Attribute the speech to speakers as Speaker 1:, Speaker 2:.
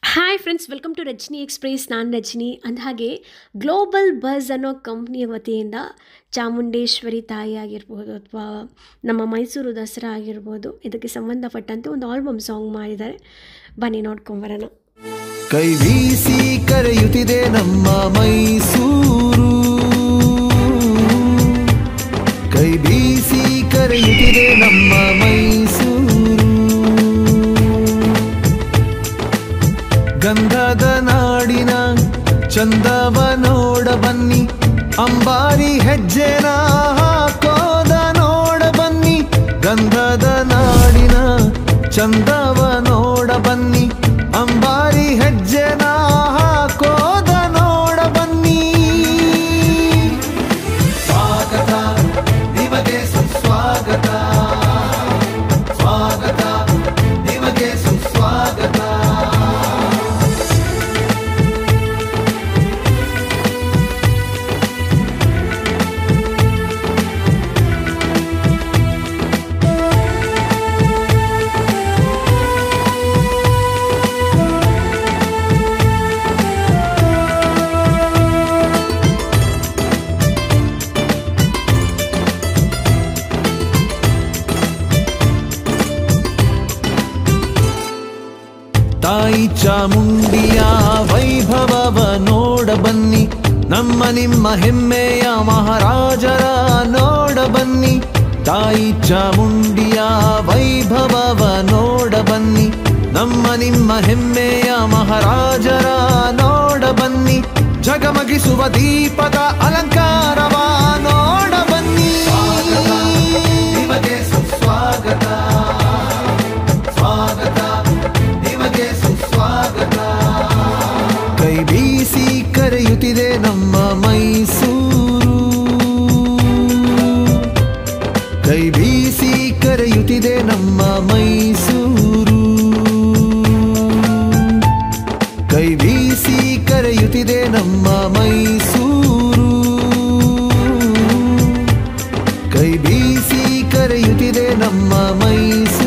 Speaker 1: Hi friends, welcome to Rajani express. ನಾನು ರಜನಿ. ಅಂದಹಾಗೆ global buzz ಅನ್ನೋ ಕಂಪ್ನಿಯ ವತಿಯಿಂದ ಚಾಮುಂಡೇಶ್ವರಿ ತಾಯಿ ಆಗಿರ್ಬೋದು ಅಥವಾ ನಮ್ಮ ಮೈಸೂರು ದಸರಾ ಆಗಿರ್ಬೋದು, ಇದಕ್ಕೆ ಸಂಬಂಧಪಟ್ಟಂತೆ ಒಂದು ಆಲ್ಬಮ್ ಸಾಂಗ್ ಮಾಡಿದ್ದಾರೆ. ಬನ್ನಿ ನೋಡ್ಕೊಂಬರೋಣ.
Speaker 2: ಕೈ ಬೀಸಿ ಕರೆಯುತ್ತಿದೆ ನಮ್ಮ ಮೈಸೂರು, ಕೈ ಬೀಸಿ ಕರೆಯುತ್ತಿದೆ ನಮ್ಮ ಮೈಸೂರು. ಗಂಧದ ನಾಡಿನ ಚಂದವ ನೋಡ ಬನ್ನಿ, ಅಂಬಾರಿ ಹೆಜ್ಜೆನ ಹಾಕೋದ ನೋಡ ಬನ್ನಿ. ಗಂಧದ ನಾಡಿನ ಚಂದವ ನೋಡ ಬನ್ನಿ, ಅಂಬಾರಿ ಹೆಜ್ಜೆನ ಹಾಕೋದ ನೋಡ ಬನ್ನಿ. ಸ್ವಾಗತ ನಿಮಗೆ ಸುಸ್ವಾಗತ, ಸ್ವಾಗತ ನಿಮಗೆ ಸುಸ್ವಾಗತ. ತಾಯಿ ಚಾಮುಂಡಿಯ ವೈಭವವ ನೋಡ ಬನ್ನಿ, ನಮ್ಮ ನಿಮ್ಮ ಹೆಮ್ಮೆಯ ಮಹಾರಾಜರ ನೋಡ ಬನ್ನಿ. ತಾಯಿ ಚಾಮುಂಡಿಯ ವೈಭವವ ನೋಡ ಬನ್ನಿ, ನಮ್ಮ ನಿಮ್ಮ ಹೆಮ್ಮೆಯ ಮಹಾರಾಜರ ನೋಡ ಬನ್ನಿ. ಜಗಮಗಿಸುವ ದೀಪದ ಅಲಂಕಾರವ ನೋಡ ಬನ್ನಿ. ನಿಮಗೆ ಸುಸ್ವಾಗತ, ಸ್ವಾಗತ ನಿಮಗೆ ಸುಸ್ವಾಗತ. ಕೈ ಬೀಸಿ ಕರೆಯುತ್ತಿದೆ ನಮ್ಮ ಮೈಸೂರು, ಕೈ ಬೀಸಿ ಕರೆಯುತ್ತಿದೆ ನಮ್ಮ ಮೈಸೂರು, ಕೈ ಬೀಸಿ ಕರೆಯುತ್ತಿದೆ ನಮ್ಮ ಮೈಸೂರು, ಕೈ ಬೀಸಿ ಕರೆಯುತ್ತಿದೆ ನಮ್ಮ ಮೈಸೂರು.